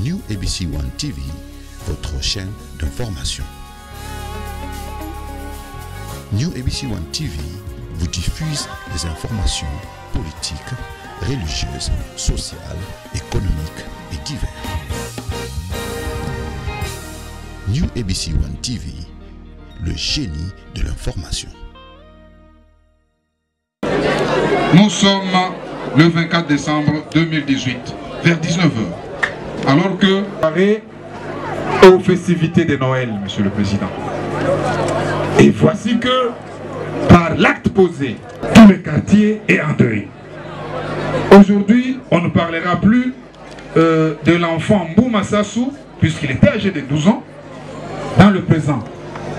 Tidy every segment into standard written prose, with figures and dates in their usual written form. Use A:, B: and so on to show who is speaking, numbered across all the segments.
A: New ABC One TV, votre chaîne d'information. New ABC One TV vous diffuse des informations politiques, religieuses, sociales, économiques et diverses. New ABC One TV, le génie de l'information.
B: Nous sommes le 24 décembre 2018, vers 19h, alors que aux festivités de Noël, Monsieur le Président. Et voici que, par l'acte posé, tout le quartier est en deuil. Aujourd'hui, on ne parlera plus de l'enfant Mbouma Sassou, puisqu'il était âgé de 12 ans, dans le présent.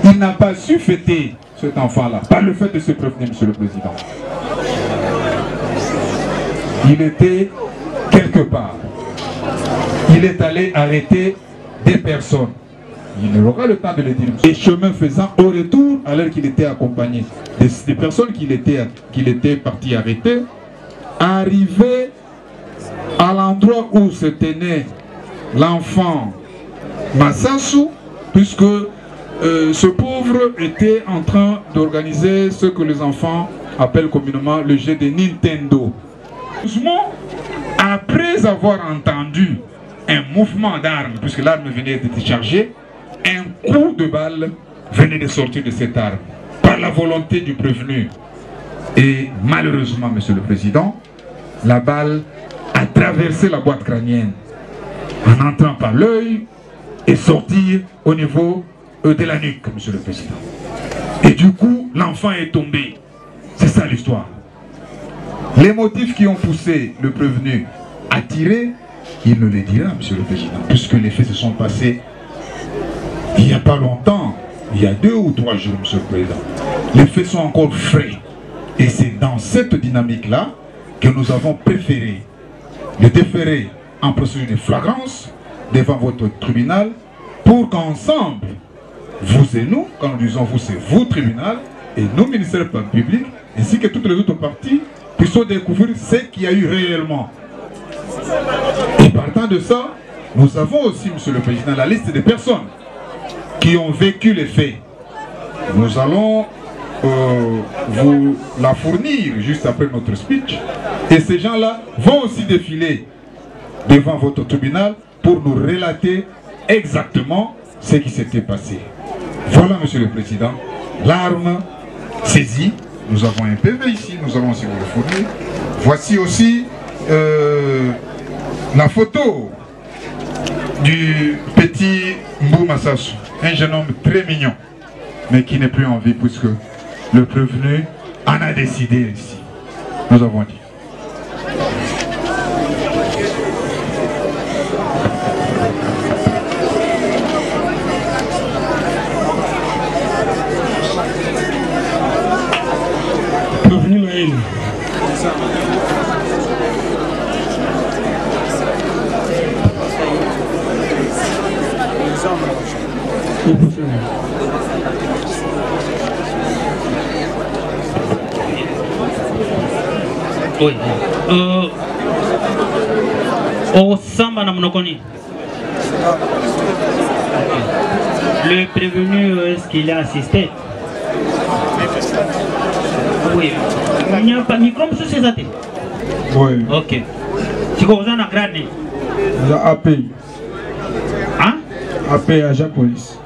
B: Il n'a pas su fêter cet enfant-là, par le fait de se prévenir, Monsieur le Président. Il était quelque part. Il est allé arrêter des personnes. Il aura le temps de le dire. Et chemin faisant, au retour, alors qu'il était accompagné des personnes qu'il était parti arrêter, arrivé à l'endroit où se tenait l'enfant Massassou, puisque ce pauvre était en train d'organiser ce que les enfants appellent communément le jeu de Nintendo. Après avoir entendu un mouvement d'armes, puisque l'arme venait de décharger, un coup de balle venait de sortir de cette arme, par la volonté du prévenu. Et malheureusement, Monsieur le Président, la balle a traversé la boîte crânienne, en entrant par l'œil et sortir au niveau de la nuque, Monsieur le Président. Et du coup, l'enfant est tombé. C'est ça l'histoire. Les motifs qui ont poussé le prévenu à tirer, il ne les dira, Monsieur le Président, puisque les faits se sont passés il n'y a pas longtemps, il y a 2 ou 3 jours, Monsieur le Président. Les faits sont encore frais. Et c'est dans cette dynamique-là que nous avons préféré le déférer en procédure de flagrance devant votre tribunal pour qu'ensemble, vous et nous, quand nous disons vous, c'est vous, tribunal, et nous, ministère public, ainsi que toutes les autres parties, puissent découvrir ce qu'il y a eu réellement. Et partant de ça, nous avons aussi, Monsieur le Président, la liste des personnes qui ont vécu les faits. Nous allons vous la fournir juste après notre speech. Et ces gens-là vont aussi défiler devant votre tribunal pour nous relater exactement ce qui s'était passé. Voilà, Monsieur le Président, l'arme saisie. Nous avons un PV ici, nous allons aussi vous le fournir. Voici aussi la photo du petit Mbouma Sassou, un jeune homme très mignon, mais qui n'est plus en vie puisque le prévenu en a décidé ici. Nous avons dit.
C: Prévenu Noël.
D: Oui. Au Samba Namonokoni. Le prévenu, est-ce qu'il a assisté? Oui. Il n'y a pas de micro, monsieur Césaté?
C: Oui.
D: Ok. Si vous en avez gradé?
C: Il y a AP.
D: Hein? AP,
C: agent police.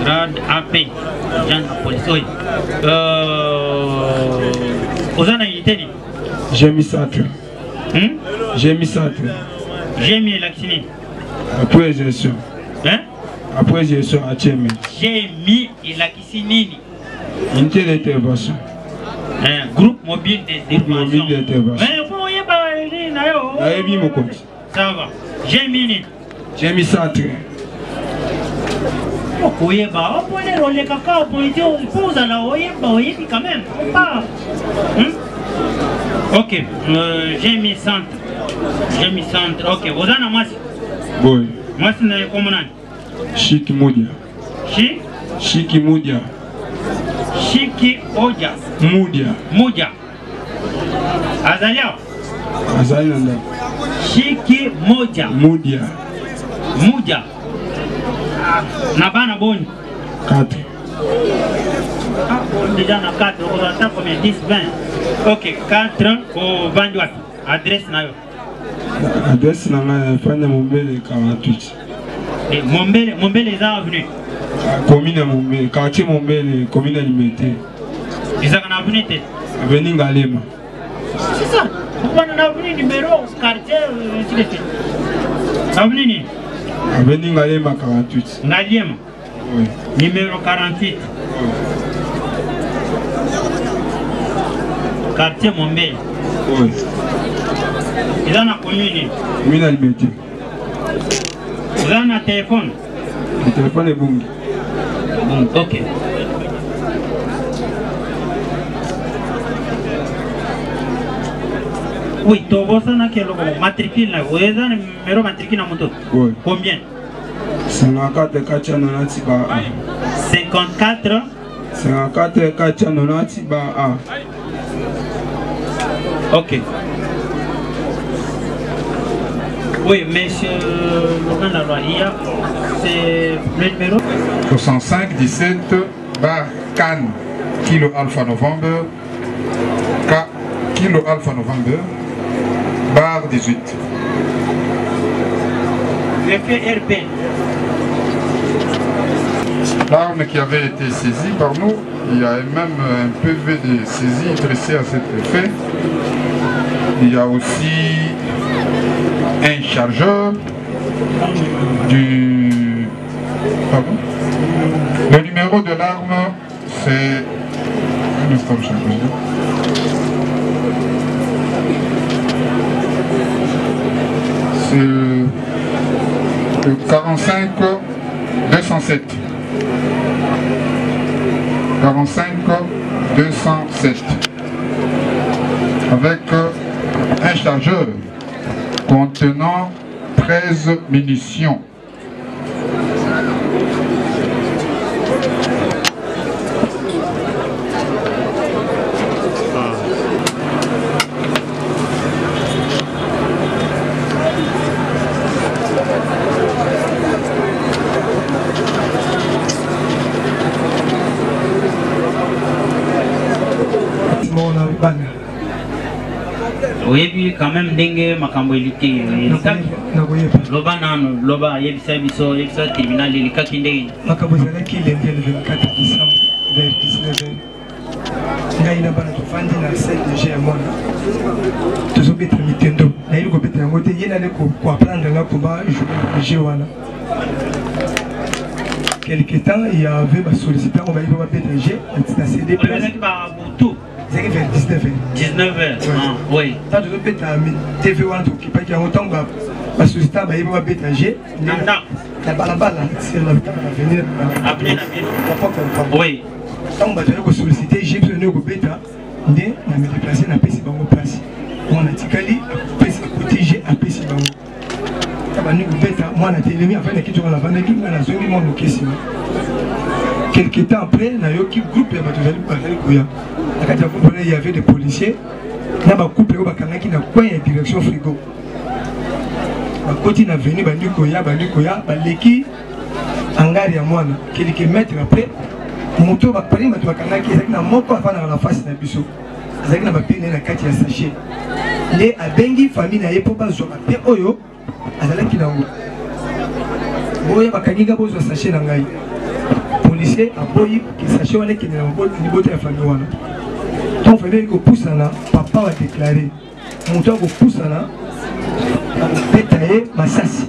D: Grade AP, agent de police, oui. Vous en avez été?
C: J'ai mis ça. J'ai mis ça.
D: J'ai mis l'accini.
C: Après gestion.
D: Hein?
C: Après gestion à Tchémi.
D: J'ai mis l'accini.
C: Une telle intervention.
D: Un groupe mobile d'intervention.
C: Mobile d'intervention.
D: Mais vous voyez pas, ça va. J'ai mis.
C: J'ai mis ça.
D: Oui, bah, on peut aller dans les caca, on peut dire, on pose à la oye, quand même, on part. Ok, j'ai mis centre. Ok, vous en avez masse?
C: Oui.
D: Masse n'est comment?
C: Chiki Moudia. Chiki Moudia.
D: Chiki Odia.
C: Moudia.
D: Azalia.
C: Azalia.
D: Shiki moja.
C: Mudia.
D: Muja. Nabana boni.
C: 4.
D: Ah, bon, déjà na 4, on attend combien 10, 20. Ok, 4 au Vanduat. Adresse na yo.
C: Adresse na fanya Mombele 48.
D: Et Mombele est avenue.
C: Commune Mombele, quartier Mombele, commune Limité.
D: Ils ont avenue tête.
C: Avenue Ngalema.
D: C'est ça. On a avenue numéro quartier avenue ni.
C: Avenue Ngalema 48.
D: Ngalema.
C: Oui.
D: Numéro 48.
C: Oui.
D: Quartier Mombele.
C: Oui.
D: Ils ont la commune.
C: Commune Limité.
D: Ils ont un téléphone.
C: Le téléphone est bon.
D: Ok. Oui, tu as quel matricule là? Vous avez un numéro matricule à moto?
C: Oui.
D: Combien?
C: 54 490 ba A.
D: 54
C: 54 490 ba A.
D: Ok. Oui, monsieur Laurent Laloya, c'est le numéro
B: 65 17 bar Cannes Kilo Alpha November K Kilo Alpha November bar 18.
D: FRP.
B: L'arme qui avait été saisie par nous, il y a même un PV de saisie dressé à cet effet. Il y a aussi un chargeur du... Pardon. Le numéro de l'arme, c'est... Un instant, je sais. C'est le 45 207. 45 207. Avec un chargeur contenant 13 munitions.
D: Oui, quand même, dengue, makambo eliki. Loba nano, loba yebisa biso, yebisa tribunal elika kindenge.
E: Makambo zalaki le 24 décembre vers 19h. Ngai na bana tofandi na scène de jeu mona. Tozobeta mitendo. Na ili kobeta yango te yena le ko apprendre nga koba jeu wana. Quelque temps, il y avait ma sollicitation, on va y avoir PTG, on a cédé place. C'est vers 19h.
D: 19h, oui.
E: Tant que je peux TV1 qui paye autant ma sollicitation, il va y avoir PTG. La balle, c'est la venir.
D: Après la oui.
E: Tant que je peux solliciter, j'ai besoin de bêta. Je vais me déplacer dans la PC Bango place. On a ticali, PC côté j'ai un PC Bango. Moi, je suis afin de quitter la vente qui m'a zongi mon question. Quelques temps après, il y a eu un groupe il y avait des policiers. Il y a un couple qui a une direction frigo. Quand il est venu, il y a l'équipe engagé à moi. Quelques mètres après, moto va parler, il y a un moto à la face de la biseau. Il y a un papier dans la carte de sachet. Les abengi famille n'a pas besoin de papier. Azalaki nango boya bakaniga bozo sachet na ngai policier aboyi ki sachet wana ki na bote ya famille wana ton famille ko poussana papa va déclarer moto ko poussana petaye masasi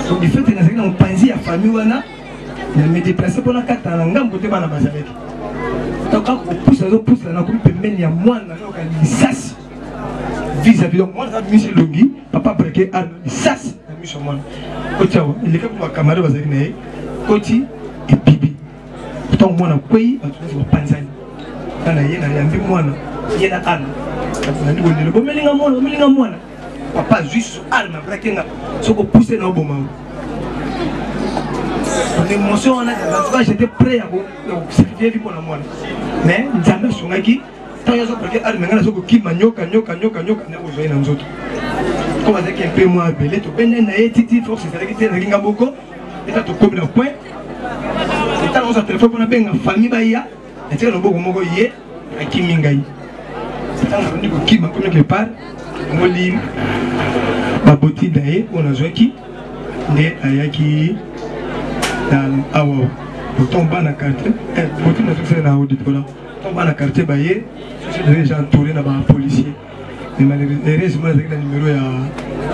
E: donc du fait na zaki na mpanzi ya famille wana na me déplacer pour la carte na ngambo te bana bazalaki donc ko poussana ko pembeni ya mwana na ka lisasi vis-à-vis de moi, je suis longi, papa breaké arme, ça c'est la mission moi. Côté il est comme ma camarade va dire Côté et Bibi. Pourtant moi na pays, on va Tanzanie. Kana yena yambi moi yena arme. Kana ndi wonde bo melinga moi. Papa juste arme breaké nga. Soko pousser na oboma. L'émotion on a j'étais prêt à sacrifier vie pour la moi. Mais jamais songaki. Tant que je arme, je suis nyoka na ozoina nzoto. comme avec un peu moins belé, tu peux naître titi force c'est que tu es dans beaucoup et tu comme le point. C'est tant on a téléphone pour la bien famille baya et tu es le beaucoup moko yé à Kimingai. C'est tant on dit que qui m'a comme quelque part on lit ma beauté d'ailleurs on a joué qui né ayaki dans awa tombe dans la carte beauté na tout c'est na auditoire tombe dans la carte baye c'est déjà entouré na ba policier. Mais malheureusement avec le numéro ya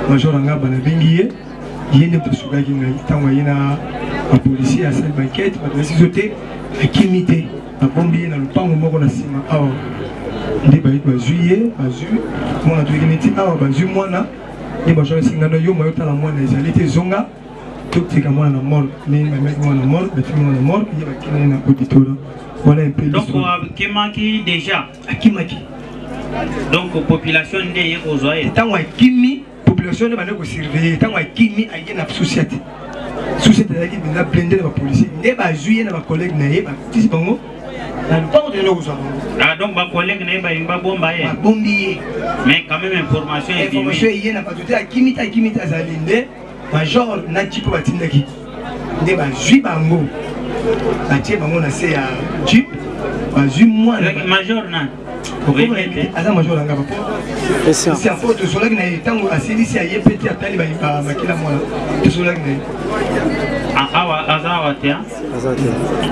E: major anga bana bengiye yende tusuka kinga tangwa yina a policier à cette banquette ba desisoté akimité ba bombi na lupango moko na sima awa ndi ba yit ba juillet ba ju mona to yiniti awa ba ju mona ndi ba jola singano yo moyo tala mona ezalite zonga tout ka mona na mort mais mettre mona mort mettre mona mort il va kina na auditoire voilà un peu l'histoire
D: donc Kimaki déjà
E: akimaki.
D: Donc population n'est pas aux oreilles.
E: Tant que Kimi population ne va pas surveiller. Tant que Kimi a une société. Société qui est blindée de la police. Ne va jouer na collègue naïe. Si c'est bon. Dans le temps de nos gens.
D: Ah donc ma collègue naïe va une bombaye.
E: Bombier.
D: Mais quand même information.
E: Information hier n'a pas tout à Kimi ta zalinde. Major n'a pas pour battre qui. Ne va jouer bango. Battre bango na c'est à jeep. Va jouer moi.
D: Major na.
E: Aza major anga papa. C'est un peu de solag na tango asilisi ya yepeti atali ba makila mwana. De solag na.
D: Awa azawa tia.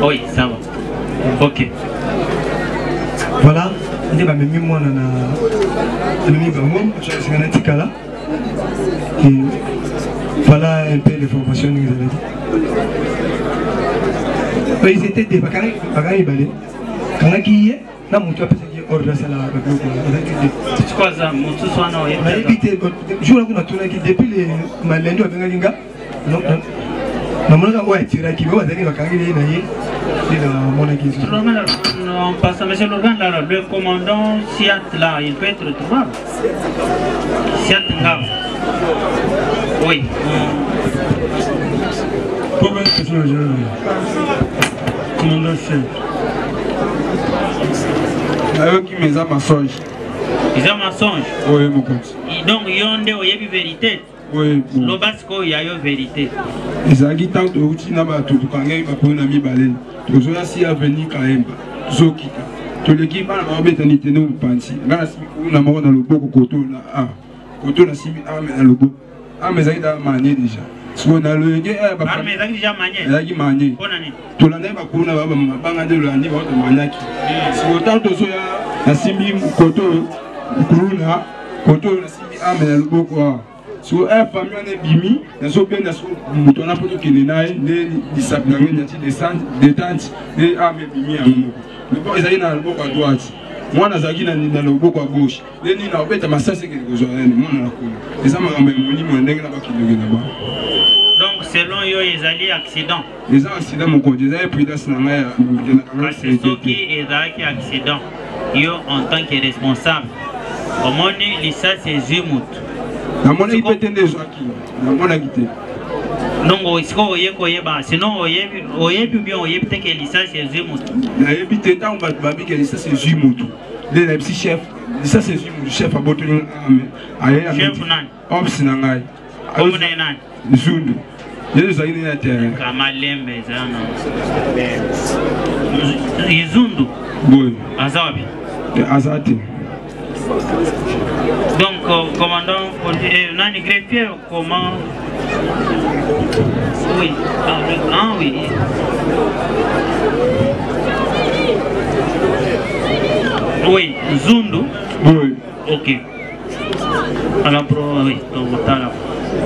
D: Oui, ça va. OK.
E: Voilà, ndi ba memi mwana na memi bango, je suis na tikala. Et voilà un peu l'information que vous avez dit. Ils étaient des bakani balé. Kana ki na mutu apesa ki ordre sala ba groupe.
D: C'est quoi ça? Mutu swana oye.
E: Na éviter jour kuna tuna ki depuis les malendo abengalinga. Non. Na mona ko atira ki ba dali bakangi na ye.
D: Non, parce que monsieur Logan, là, le commandant Siat là, il peut être trouvable. Siat Ngab. Oui.
C: Combien de questions commandant Siat. Avec qui mes âmes mensonges.
D: Ils ont mensonge.
C: Oui, mon compte.
D: Donc, il y a une vérité.
C: Oui.
D: Le basco, il y a une vérité.
C: Les agitants de Outinaba, tout le Kangay, ma bonne amie Balen. Tous ceux qui sont venus Kaemba. Zokika. Tous les qui parlent en bétanité, nous pensons. Là, on a mort dans le beau coteau. Coteau, on a simi armes dans le beau. Ah, mais ça a manié déjà. Si on a le gars,
D: mais ça a déjà manié.
C: Il a manié. Tout l'année, on a bangé le année, on a maniaque. Si autant de ceux qui ont simi coteau, Kuruna, coteau, on a simi armes dans le beau quoi. So un famille on est bimi, dans ce bien dans ce mouton on a plutôt qu'il est naïf, des sapinamés, des tantes, des armes bimi à nous. Le bon ils allaient dans le bord à droite, moi nazaki dans le bord à gauche. Les ni na obeta massa c'est quelque chose, moi na la cour. Les hommes ont moni mon ndenge na ba qui là-bas.
D: Donc selon eux ils allaient accident.
C: Les accidents mon côté, ils avaient pris dans ce nanga.
D: C'est ceux qui ils allaient accident. Eux en tant que responsable. Au moins les ça c'est Zimut.
C: Na mona ipete ndezo aki na mona kite
D: donc isko oyeba sinon oyebi bien oyebi te que lisa c'est Zimut
C: na yebi te tant ba babi que lisa c'est Zimut le na petit chef lisa c'est Zimut chef a botoni aye
D: chef nan
C: ops na ngai
D: comme nan
C: Zundu les zaini na terrain
D: kamalembe zana Zundu
C: boy
D: azabi
C: azati.
D: Donc, commandant, Nani greffier, comment? Oui, ah oui. Oui, Zundu.
C: Oui.
D: Ok. Alors, oui, donc, t'as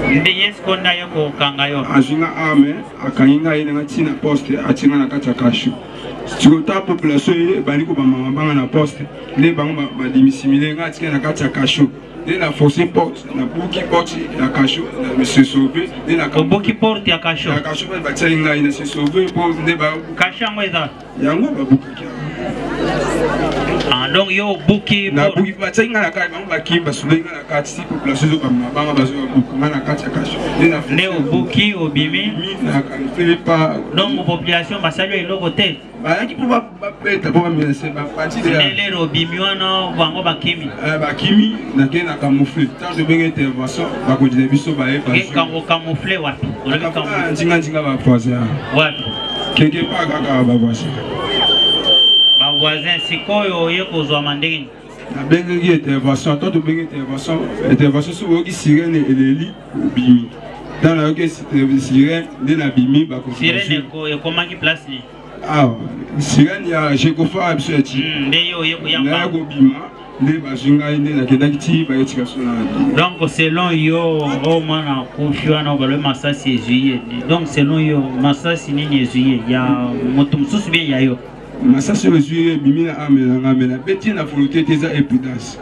D: ndeye skonda yoko kangayo
C: azinga ame akanyinga ina ngatina poste atinga na kata kashu sikota population ye bali ko bamama banga na poste le bango ba dimisimile ngatika na kata kashu de la fossé porte na buki porte ya kashu na monsieur sauvé de la
D: buki porte ya kashu
C: ba tsainga ina se sauvé pour de ba
D: kashango eza
C: yango ba buki
D: Donc yo buki
C: na buki ba tsenga na kai ba kimba sulenga na kati population zo ba banga bazo bukuma na kati ya kasho
D: ne buki obimi
C: na kan pas
D: donc population ba salio eloko te
C: ba ki ba peta ba mense ba parti de
D: le obimi wana bango bakimi
C: bakimi na ke na camoufler tant de benga intervention ba ko dile biso ba e ba
D: kango camoufler wapi on le camoufler
C: njinga ba voisin
D: wapi
C: quelque part kaka ba voisin
D: voisin sikoyo yeko zwa mandenge
C: na bengi intervention tant de bengi intervention sur oki sirène eleli bimi dans la oki sirène de na bimi ba ko
D: sirène ko mangi place ni
C: sirène ya jekofa abseti
D: nde yo yeko yamba
C: na ko bima nde ba jinga nde na kedaki ti ba etika sona
D: donc selon yo o mana confiance na ba le masasi juillet donc selon yo masasi nini juillet ya mutum susu bien ya yo
C: masasi rezuye bimi na amena beti na volonté teza épidance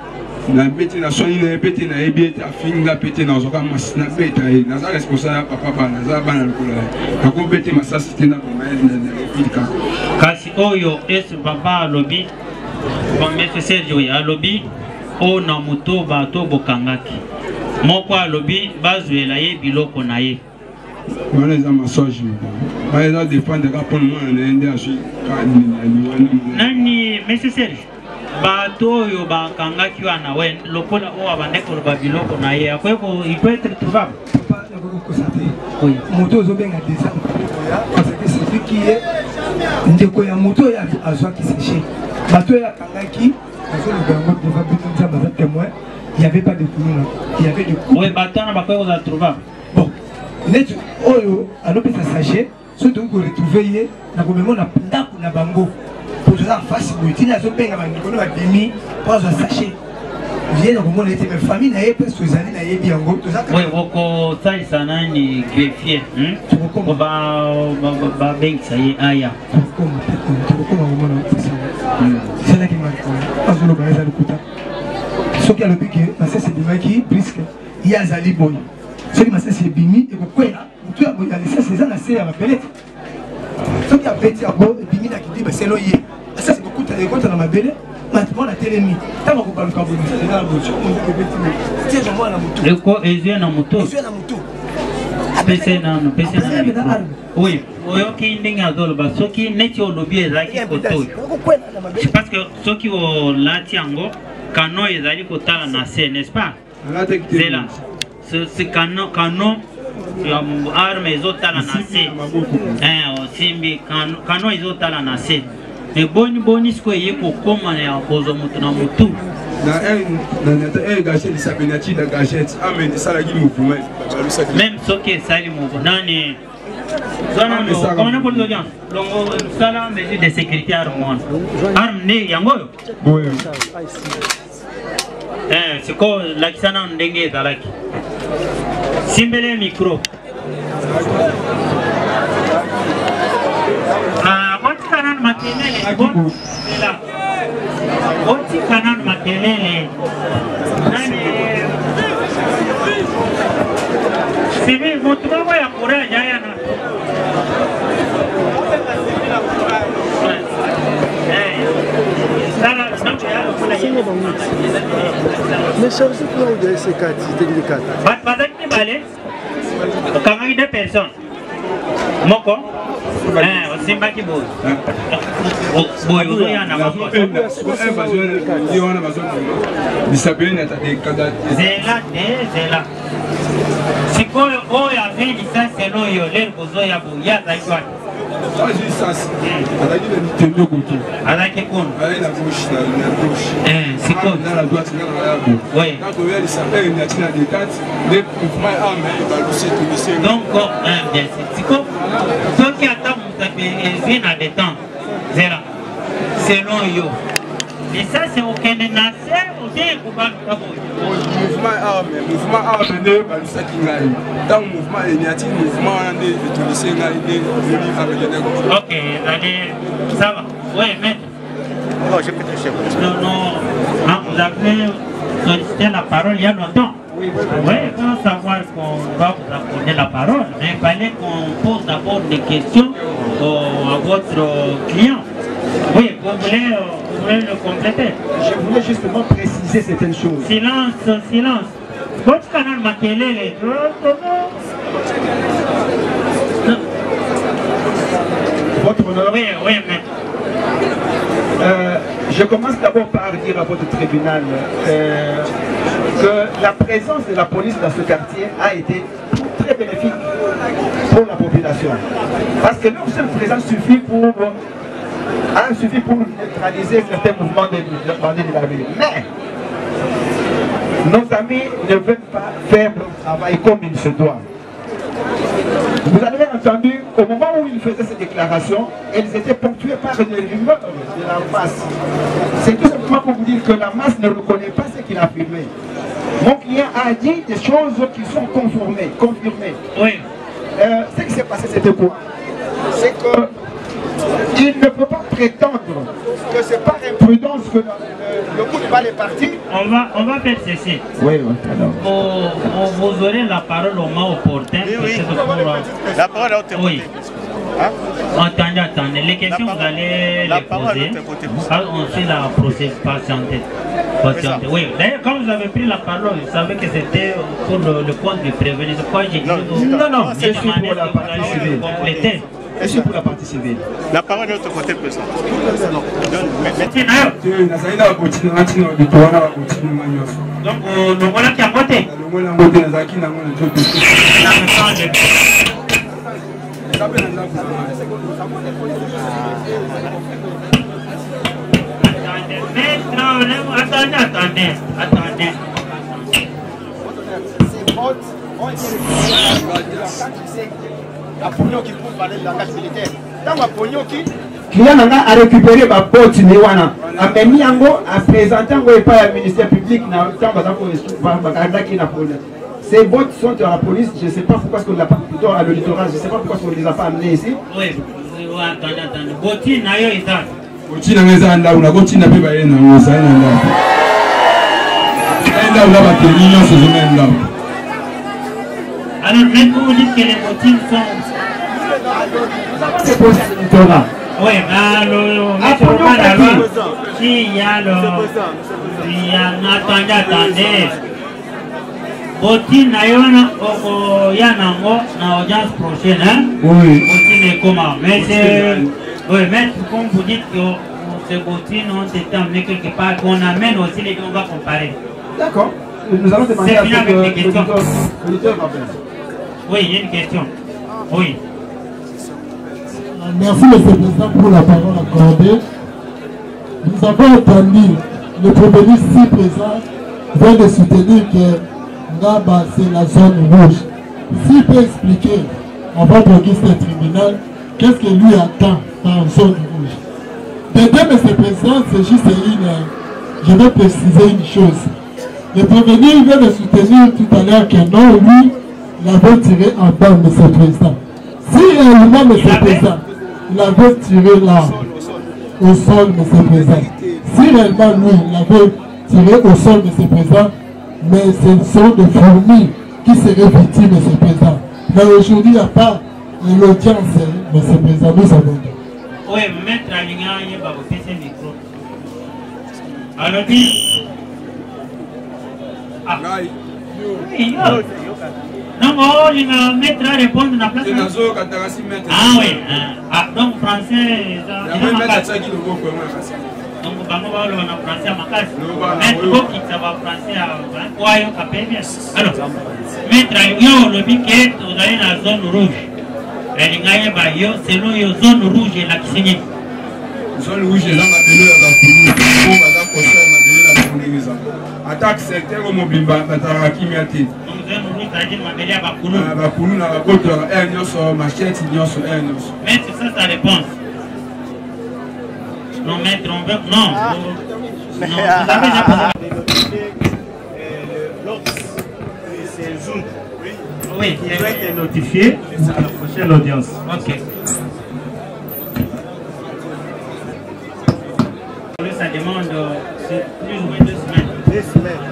C: na beti na soni na beti na ebieta finga beti na zoka mas na beta na za responsable papa bana za bana lokola na ko beti masasi tena ko na epidika
D: kasi oyo es papa lobby bon monsieur Sergio ya lobby o na moto ba to bokangaki moko lobby bazwela ye biloko na ye
C: wana eza massage wana eza défendre ka pona mwana na ende ashi
D: nani monsieur Serge bato yo bakangaki wana we lokola o abandeko ba biloko na ye akweko il peut être trouvable
E: papa na ko constater oui moto ozobenga déjà parce que c'est lui qui est ndeko ya moto ya azwa ki séché bato ya kangaki azo le bango devant but ça ba témoin il y avait pas de coups il y avait de coups
D: oui bato na bakweko za trouvable
E: bon net oyo alopesa sachet surtout ko retrouver ye na ko memona ndako na bango pour ça face boutina zo benga bango na demi pour ça sachet vient na ko mona ete famille na ye presque zali na ye biango to ça
D: oui woko sai sana ni greffier ko ba bengi ça y aya
E: ko mona ça c'est là qui m'a azo lo baza lukuta soki alobi ke na c'est bimaki puisque il y a zali boy soki masasi ebimi ekokwela motu ya lisasi eza na se ya mabele soki abeti yango ebimi na kidi baselo ye asasi ekota na mabele mwana telemi ntango kobaluka bolisana boso ebeti tieza mwana motu
D: eko ezwe na motu pese nano oui oyoki ndenge azoloba soki neti olobi ezalaki kotoyo parce que soki olati yango kano ezali kotala na se n'est-ce pas zela ce canon arme ezotala na se osimbi canon ezotala na se mais boni siko eye kokoma ya kozwa moto na motu même soki esali moko nani comment pour l'audience longo sala mesure de sécurité arme ne yango yo siko lakisana ndenge ezalaki simbele micro oti kanan makelele oti kanan makelele nani sibi mutu moko ya courage ayana
F: mais chargé pour de C4
D: bazaki mibale okangaki 2 personnes moko osimbaki boye ozoyana zela sikoyo oyo ave lisasi elo oyo lelo kozoya boye azalaki wapi azalaki kuna sikoyo donc bien siko soki ata moto ezwi na détente zela selon yo lisasi okende na se ote kobaluka boye
C: mouvement arme nde balusaki ngai ntango mouvement eniati mouvement wana nde etolise ngai nde eli amekeneko
D: ok allez ça va oui maître
F: non j'ai pas touché
D: non vous avez sollicité la parole il y a longtemps oui, il faut savoir qu'on va vous accorder la parole, mais il fallait qu'on pose d'abord des questions à votre client. Oui, vous voulez voulez le compléter?
E: Je voulais justement préciser certaines choses.
D: Silence, silence. Votre canal Makelele.
E: Votre honneur.
D: Oui, oui, mais.
E: Je commence d'abord par dire à votre tribunal que la présence de la police dans ce quartier a été très bénéfique pour la population. Parce que leur seule présence suffit pour neutraliser certains mouvements des bandits de la ville. Mais nos amis ne veulent pas faire leur travail comme il se doit. Vous avez entendu, au moment où ils faisaient ces déclarations, elles étaient ponctuées par des rumeurs de la masse. C'est tout simplement pour vous dire que la masse ne reconnaît pas ce qu'il a affirmé. Mon client a dit des choses qui sont confirmées.
D: Oui.
E: Ce qui s'est passé, c'était quoi? C'est que il ne peut pas prétendre que c'est par imprudence que le coup de balle est parti.
D: On va faire ceci.
E: Oui, oui.
D: Vous aurez la parole au moment opportun.
F: Oui. La parole est au côté.
D: Oui. Attendez. Les questions, vous allez les poser. Ensuite, la procédure patientée. Oui. D'ailleurs, quand vous avez pris la parole, vous savez que c'était pour le compte du prévenu. C'est pourquoi j'ai dit
E: non, c'est pour la partie civile.
D: Compléter.
E: C'est pour la partie civile.
F: La parole est de l'autre côté, président.
D: Donc, le voilà qui a voté. Attendez.
E: Client a récupéré ma botte Niwana. A mis yango a présenté au ministère public ces bottes sont à la police. Je ne sais pas pourquoi on l'a pas plutôt à l'auditoire. Je ne sais pas pourquoi on ne les a pas amenés ici.
D: Oui, attendez. Botti nayo isa.
C: Botti na ngeza nda una botti na beba yena ngosa na nda. Nda una ba télévision ce jour nda.
D: Alors maintenant vous dites que les bottines sont.
E: C'est posé à l'auditoire.
D: Oui, attendez. Bottine nayo yanango na audience prochaine, hein?
E: Oui.
D: Bottine est comment? Mais c'est... Oui, mais comme vous dites que ces bottines ont été amenées quelque part, qu'on amène aussi les deux, on va comparer.
E: D'accord. Nous allons demander à ce que l'auditeur va faire.
D: Oui, il y a une question. Oui.
G: Merci, M. le Président, pour la parole accordée. Nous avons entendu le Premier ministre si présent vient de soutenir que Ngaba, c'est la zone rouge. S'il peut expliquer à votre registre tribunal, qu'est-ce que lui attend dans la zone rouge? De deux, M. le Président, c'est juste je vais préciser une chose. Le Premier ministre vient de soutenir tout à l'heure que non, lui, il avait tiré en bas, M. le Président. Si réellement, M. le Président, il avait tiré là, au sol, M. le Président. Si réellement, lui, il avait tiré au sol, M. le Président, mais ce sont des fourmis qui seraient victimes, M. le Président. Mais aujourd'hui, il n'y a pas l'audience, M. le Président, nous avons dit.
D: Oui, maître Alignan, il va vous passer le micro. Alors, dit. Ah. Oui, non, il va mettre à répondre dans la place. Ah oui. Ah, donc français. Donc, on va le français à ma classe. Maître Boki, ça va français à quoi bien. Alors, maître Alignan, le biquet, vous allez dans la zone rouge. Selon la zone rouge et la Kissigny.
C: Zone rouge, les gens attaque secteur au Mobimba, Tataraki Miati. Bakulu na bakoto un nyoso machette nyoso un nyoso.
D: Maître, ça réponse. Non, maître, on veut. Non. Vous avez déjà posé.
F: C'est Zoom.
D: Oui,
F: il doit être notifié à la prochaine audience.
D: Ok. Ça demande plus ou moins 2 semaines.
F: 2 semaines.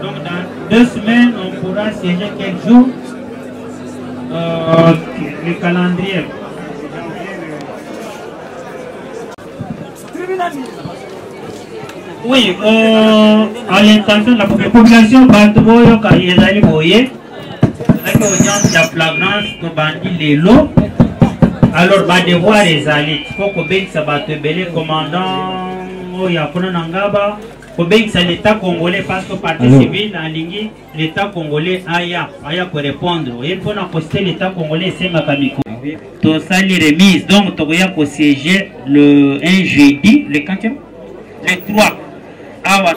D: Donc dans 2 semaines, on pourra siéger quel jour le calendrier. Oui, à l'intention de la population, Bantoboyo, quand ils allaient boyer, avec l'audience de la flagrance de bandit les lots, alors, bah, devoir les alliés. Il faut que ça va te belé commandant, il y a un Nangaba, que l'État congolais, parce que partie civile, en ligne, l'État congolais aya pour répondre. Il faut poster l'État congolais, c'est ma kamiko. Tout ça, les remises, donc, tu vas siéger le 1 jeudi, le 4e, le 3. Ah, ouais.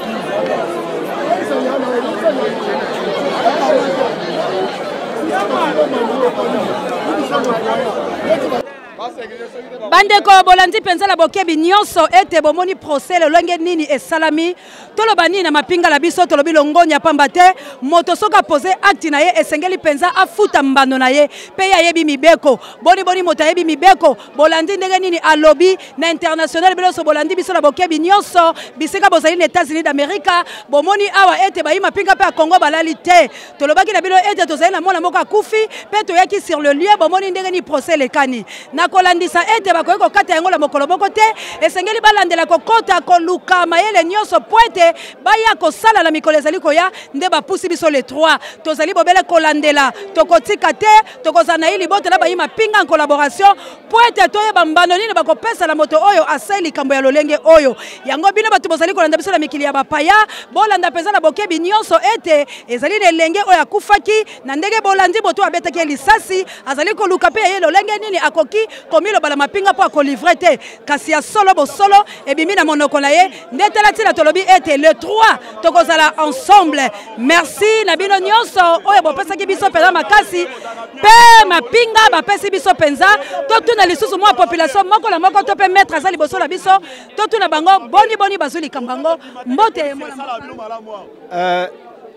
H: bandeko bolandi penza la bokebi nyonso ete bomoni procès le longe nini esalami toloba nini na mapinga la biso tolobi longonya pamba te moto soka poser acte na ye esengeli penza afuta mbando na ye pe ya yebi mibeko boni moto yebi mibeko bolandi ndenge nini alobi na international biso bolandi biso la bokebi nyonso bisika bozali les États-Unis d'Amérique bomoni awa ete ba mapinga pe a Congo balali te tolobaki na bino ete tozali na mona moko akufi pe toyaki sur le lieu bomoni ndenge ni procès le kani na kolandisa ete bakoki kokata yango la mokolo moko te esengeli balandela kokota koluka mayele nyonso po ete baya kosala na mikolo ezali koya nde bapusi biso le 3 tozali bobele kolandela tokotika te tokozala na ye libota na bayi mapinga en collaboration po ete toyeba mbano nini bakopesa na moto oyo asali likambo ya lolenge oyo yango bino bato bozali kolanda biso na mikili ya bapaya bolanda mpenza na bokebi nyonso ete ezali na elenge oyo akufaki na ndenge bolandi moto abetaki ye lisasi azali koluka mpe ye lolenge nini akoki komiloba na mapinga po akolivre te kasi ya solo bosolo ebimi na monoko na ye nde tala ntina tolobi ete le 3 tokozala ensemble merci na bino nyonso oyo bopesaki biso mpenza makasi mpe mapinga bapesi biso mpenza totuna lisusu mwa population moko na moko to mpe maître aza liboso na biso totuna bango boni bazwi likambo yango mbote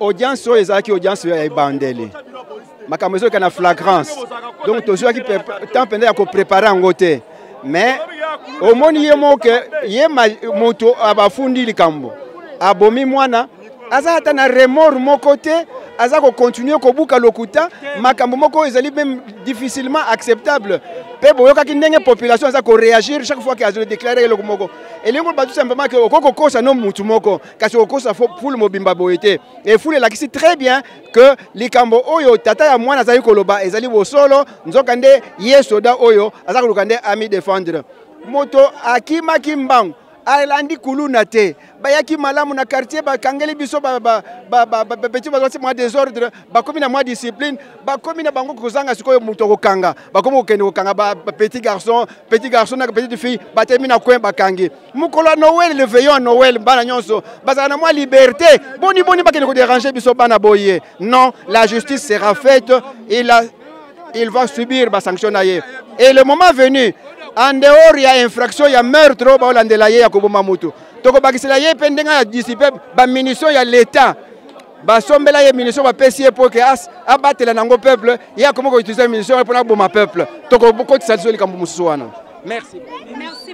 I: audience oyo ezalaki audience ya ebandeli makambo ezoyoka na flagrance donc tozwaki temps mpenza ya koprépare yango te mais omoni ye moko ye moto abafundi likambo abomi mwana aza ata na remords moko te aza kocontinue kobuka lokuta makambo moko ezali même difficilement acceptable pe boyokaki ndenge population aza koréagir chaque fois que azo déclarer eloko moko elingo batu simplement que okokokosa no mutu moko kasi okokosa foule mobimba boye te et foule elakisi très bien que likambo oyo tata ya mwana azali koloba ezali bosolo nzoka nde ye soda oyo aza koluka nde ami défendre moto akimaki mbangu alandi kuluna te bayaki malamu na quartier bakangeli biso petit bazwati mwa désordre bakomi na mwa discipline bakomi na bango kozanga sikoyo moto kokanga bakomi kokende kokanga petit garçon na petite fille batemi na coin bakangi mukolo ya Noël le veillon à Noël bana nyonso bazala na mwa liberté boni bakende kodéranger biso bana boye non la justice sera faite il va subir ba sanction na ye et le moment venu en dehors ya infraction ya meurtre baolandela ye ya koboma mutu tokobakisela ye mpe ndenge ya disipe bamunition ya l'état basombela ye munition bapesi ye mpo ke abatela nango peuple ye akomi koutilize munition mpona koboma peuple tokokotisa liso likambo mosusu wana merci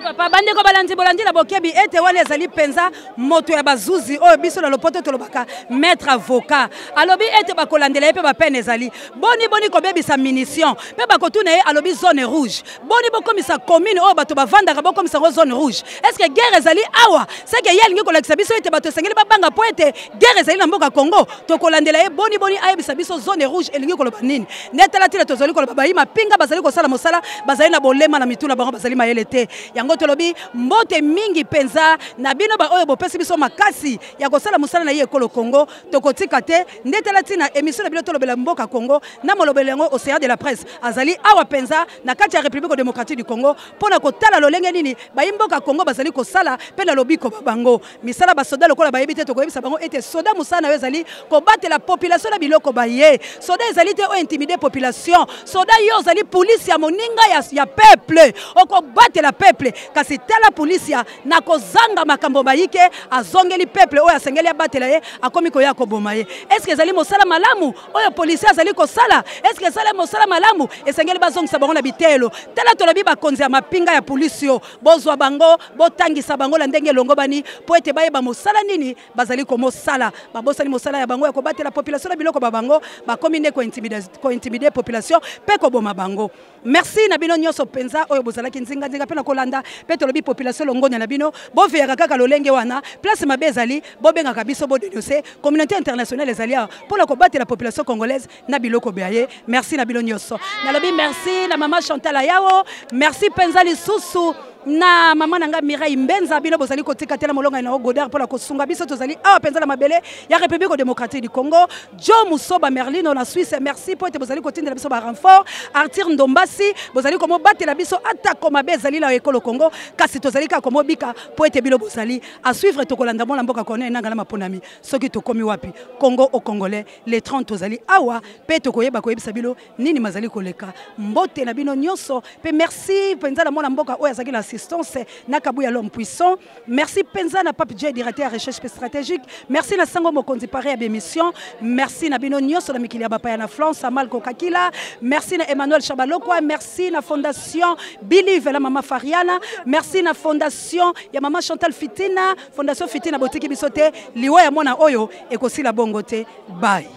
H: papa bandeko balandi bolandi la bokebi ete wana ezali penza moto ya bazuzi oyo biso na lopoto tolobaka maître avocat alobi ete bakolandela ye mpe bapene ezali boni kobebisa munition mpe bakotuna ye alobi zone rouge boni bokomisa commune oyo bato bavandaka bokomisa yango zone rouge est ce que guerre ezali awa seke ye alingi kolakisa biso ete bato esengeli babanga mpo ete guerre ezali na mboka Congo tokolandela ye boni ayebisa biso zone rouge elingi koloba nini nde tala tila tozali koloba bayi mapinga bazali kosala mosala bazali na bolema na mituna bango bazali mayele te yango tolobi mbote mingi penza na bino ba oyo bopesi biso makasi ya kosala musala na ye ekolo Congo tokotika te ndetela tina émission na bino tolobela mboka Congo na molobela yango Océan de la presse azali awa penza na kati ya République démocratique du Congo pona kotala lolenge nini ba mboka Congo bazali kosala pe na lobiko bango misala ba soda lokola ba yebite tokoyebisa bango ete soda musana yo ezali kobattre la population na biloko baye soda ezali te o intimider population soda yo ezali police ya moninga ya peuple okobattre la peuple kasi tala police ya na kozanga makambo bayike azongeli peuple oyo asengeli abatela ye akomi koya koboma ye est-ce que ezali mosala malamu oyo police azali kosala est-ce que ezali mosala malamu esengeli bazongisa bango na bitelo tala tolobi bakonzi ya mapinga ya police yo bozwa bango botangisa bango la ndenge longo bani po ete bayeba mosala nini bazali komosala babosani mosala ya bango ya kobatela population na biloko babango bakomi nde ko intimider population pe koboma bango merci na bino nyonso penza oyo bozalaki nzinga pe na kolanda pe tolobi population longonya na bino bo veyaka kaka lolenge wana place mabe ezali bo bengaka biso bo dénoncer communauté internationale ezali pour la combattre la population congolaise na biloko beaye. Merci na bino nyoso nalobi merci la maman Chantal Ayao, merci Penzali Susu na mama nanga Mireille Mbenza bino bozali kotika tela molonga na Godard pour la kosunga biso tozali awa penza la mabele ya République démocratique du Congo. Joe Musoba Merlino na Suisse, merci pour te bozali kotindela biso ba renfort. Arthur Ndombasi bozali komo batela biso atako mabe ezali la ekolo Congo kasi tozali ka komo bika pour te bilo bozali à suivre to kolanda mona mboka kone nanga na maponami soki to komi wapi Congo au Congolais les 30 tozali awa pe to koyeba koyebisa bilo nini mazali koleka mbote na bino nyonso pe merci penza la mona mboka oya zaki la assistance Nakabuya l'homme puissant. Merci Penza na Pape J, directeur de recherche stratégique. Merci na Sango Mokonzi paré à l'émission. Merci na Bino Nyos na Mikilia Bapaya na France, Amal Kokakila. Merci na Emmanuel Chabalokwa. Merci na Fondation Believe la Mama Fariana. Merci na Fondation ya Mama Chantal Fitina. Fondation Fitina Botiki Bisote. Liwa ya mona oyo ekosi la bongote. Bye.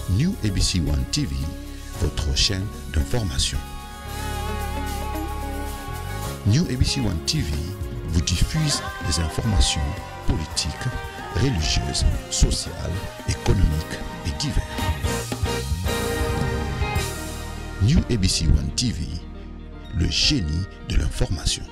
A: New ABC One TV, votre chaîne d'information. New ABC One TV vous diffuse des informations politiques, religieuses, sociales, économiques et diverses. New ABC One TV, le génie de l'information.